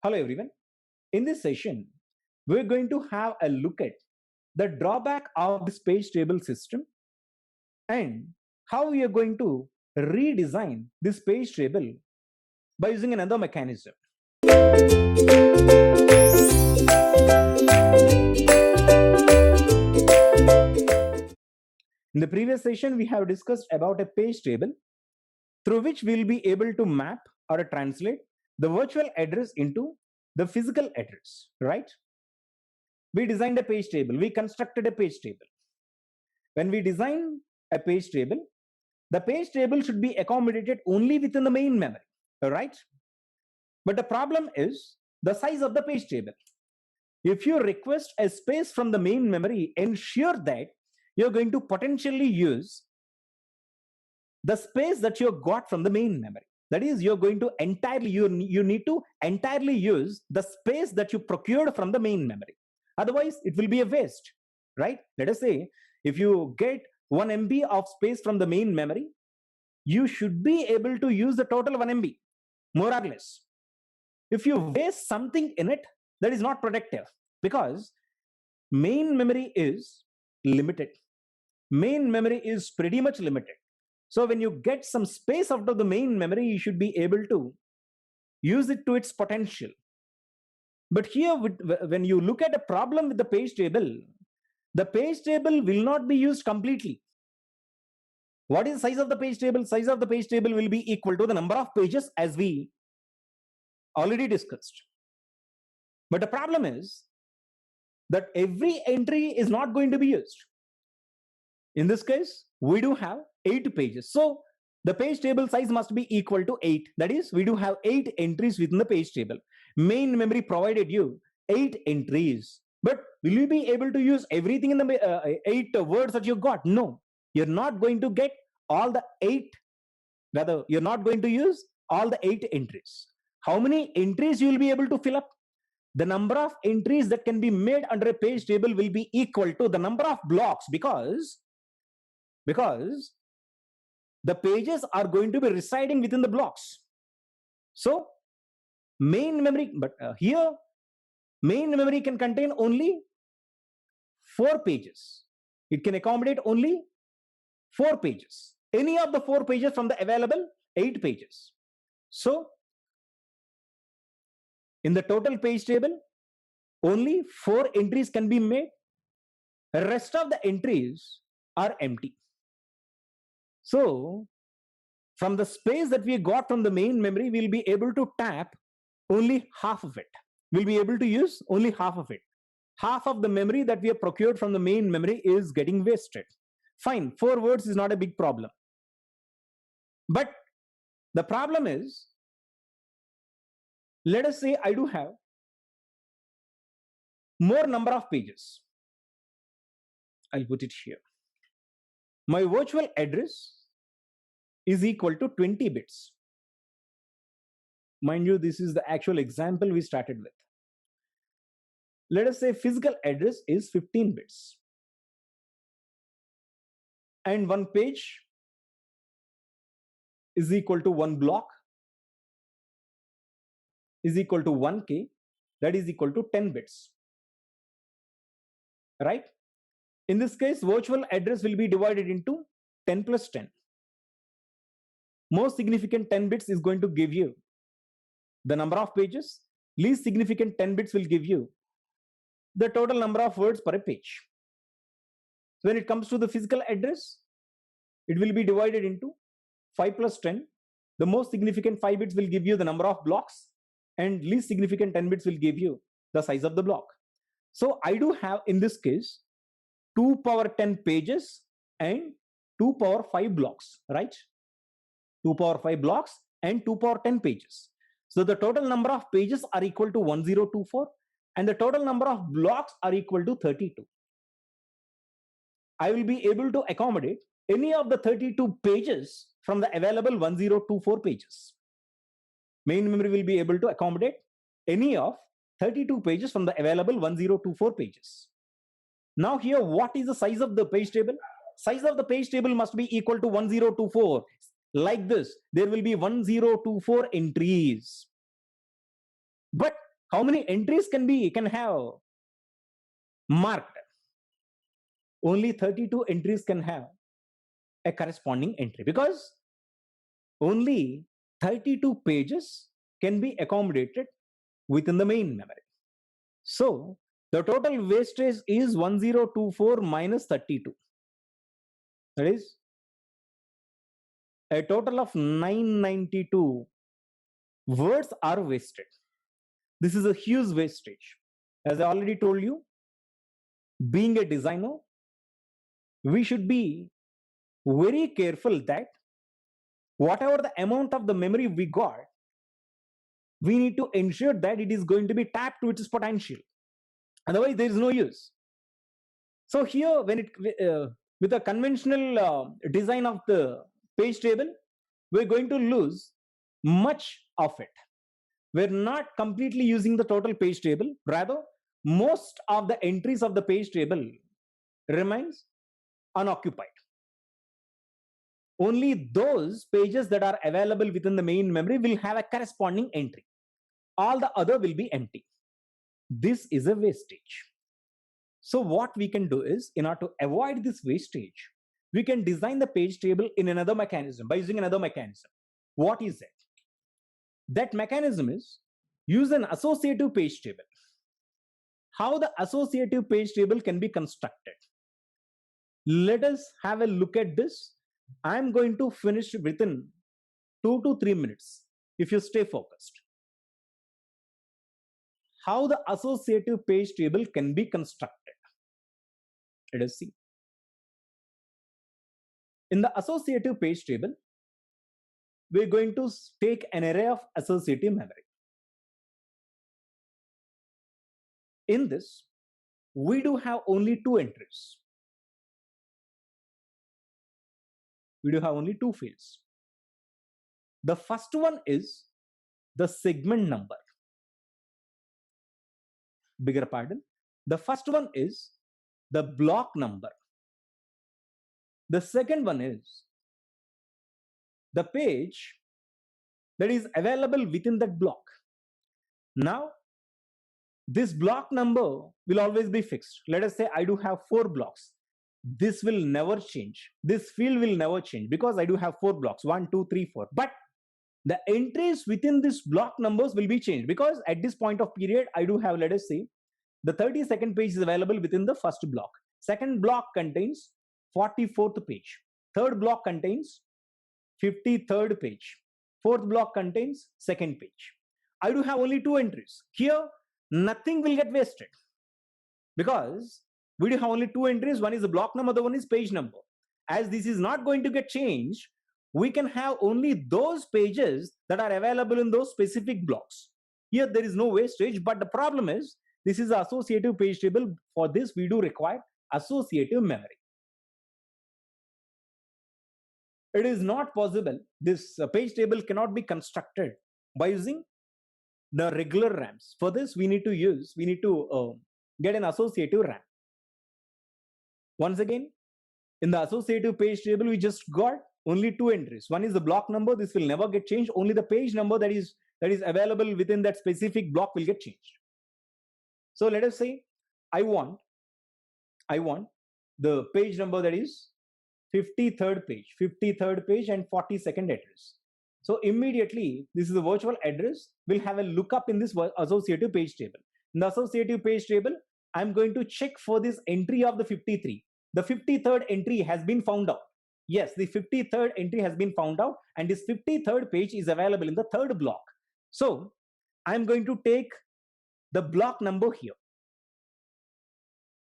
Hello everyone. In this session, we're going to have a look at the drawback of this page table system and how we are going to redesign this page table by using another mechanism. In the previous session, we have discussed about a page table through which we'll be able to map or translate the virtual address into the physical address, right? We designed a page table, we constructed a page table. When we design a page table, the page table should be accommodated only within the main memory, right? But the problem is the size of the page table. If you request a space from the main memory, ensure that you're going to potentially use the space that you got from the main memory. That is, you're going to entirely, you need to entirely use the space that you procured from the main memory. Otherwise, it will be a waste, right? Let us say, if you get 1 MB of space from the main memory, you should be able to use the total 1 MB, more or less. If you waste something in it, that is not productive, because main memory is limited. Main memory is pretty much limited. So when you get some space out of the main memory, you should be able to use it to its potential. But here, when you look at a problem with the page table will not be used completely. What is the size of the page table? Size of the page table will be equal to the number of pages, as we already discussed. But the problem is that every entry is not going to be used. In this case, we do have 8 pages. So the page table size must be equal to 8. That is, we do have 8 entries within the page table. Main memory provided you 8 entries. But will you be able to use everything in the 8 words that you got? No, you're not going to get all the 8. Rather, you're not going to use all the 8 entries. How many entries you will be able to fill up? The number of entries that can be made under a page table will be equal to the number of blocks, because the pages are going to be residing within the blocks. So main memory, but here main memory can contain only 4 pages. It can accommodate only 4 pages. Any of the 4 pages from the available 8 pages. So in the total page table, only 4 entries can be made. The rest of the entries are empty. So from the space that we got from the main memory, we'll be able to tap only half of it. We'll be able to use only half of it. Half of the memory that we have procured from the main memory is getting wasted. Fine, 4 words is not a big problem. But the problem is, let us say I do have more number of pages. I'll put it here. My virtual address is equal to 20 bits. Mind you, this is the actual example we started with. Let us say physical address is 15 bits. And 1 page is equal to 1 block is equal to 1K, that is equal to 10 bits. Right? In this case, virtual address will be divided into 10 plus 10. Most significant 10 bits is going to give you the number of pages. Least significant 10 bits will give you the total number of words per page. So when it comes to the physical address, it will be divided into 5 plus 10. The most significant 5 bits will give you the number of blocks, and least significant 10 bits will give you the size of the block. So I do have, in this case, 2 power 10 pages and 2 power 5 blocks, right? 2 power 5 blocks and 2 power 10 pages. So the total number of pages are equal to 1024, and the total number of blocks are equal to 32. I will be able to accommodate any of the 32 pages from the available 1024 pages. Main memory will be able to accommodate any of 32 pages from the available 1024 pages. Now here, what is the size of the page table? Size of the page table must be equal to 1024. Like this, there will be 1024 entries. But How many entries can have marked? Only 32 entries can have a corresponding entry, because only 32 pages can be accommodated within the main memory. So the total wastage is 1024 minus 32. That is a total of 992 words are wasted. This is a huge wastage. As I already told you, being a designer, we should be very careful that whatever the amount of the memory we got, we need to ensure that it is going to be tapped to its potential. Otherwise, there is no use. So here, when with a conventional design of the page table, we're going to lose much of it. We're not completely using the total page table. Rather, most of the entries of the page table remains unoccupied. Only those pages that are available within the main memory will have a corresponding entry. All the other will be empty. This is a wastage. So what we can do is, in order to avoid this wastage, we can design the page table in another mechanism, by using another mechanism. What is it? That mechanism is use an associative page table. How the associative page table can be constructed? Let us have a look at this. I'm going to finish within 2 to 3 minutes if you stay focused. How the associative page table can be constructed. Let us see. In the associative page table, we're going to take an array of associative memory. In this, we do have only two entries. We do have only two fields. The first one is the segment number. Bigger pardon. The first one is the block number. The second one is the page that is available within that block. Now, this block number will always be fixed. Let us say I do have 4 blocks. This will never change. This field will never change because I do have 4 blocks, 1, 2, 3, 4. But the entries within this block numbers will be changed, because at this point of period, I do have, let us say, the 32nd page is available within the first block. Second block contains 44th page. Third block contains 53rd page. Fourth block contains second page. I do have only 2 entries. Here, nothing will get wasted, because we do have only 2 entries. One is the block number, the one is page number. As this is not going to get changed, we can have only those pages that are available in those specific blocks. Here there is no wastage, but the problem is this is an associative page table. For this, we do require associative memory. It is not possible. This page table cannot be constructed by using the regular RAMs. For this, we need to get an associative RAM. Once again, in the associative page table, we just got only 2 entries. One is the block number. This will never get changed. Only the page number that is available within that specific block will get changed. So let us say I want the page number that is 53rd page and 42nd address. So immediately, this is the virtual address. We'll have a lookup in this associative page table. In the associative page table, I'm going to check for this entry of the 53. The 53rd entry has been found out. Yes, the 53rd entry has been found out, and this 53rd page is available in the third block. So I'm going to take the block number here.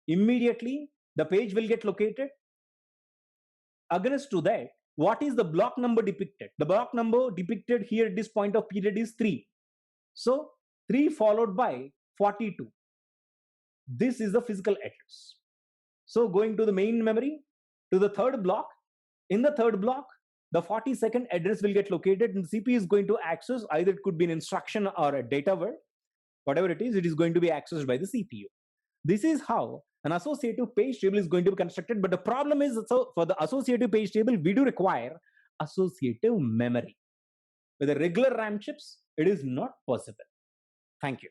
Immediately, the page will get located. Against to that, what is the block number depicted? The block number depicted here at this point of period is 3. So 3 followed by 42. This is the physical address. So going to the main memory, to the third block. In the third block, the 42nd address will get located, and the CPU is going to access, either it could be an instruction or a data word. Whatever it is going to be accessed by the CPU. This is how an associative page table is going to be constructed. But the problem is, so for the associative page table, we do require associative memory. With the regular RAM chips, it is not possible. Thank you.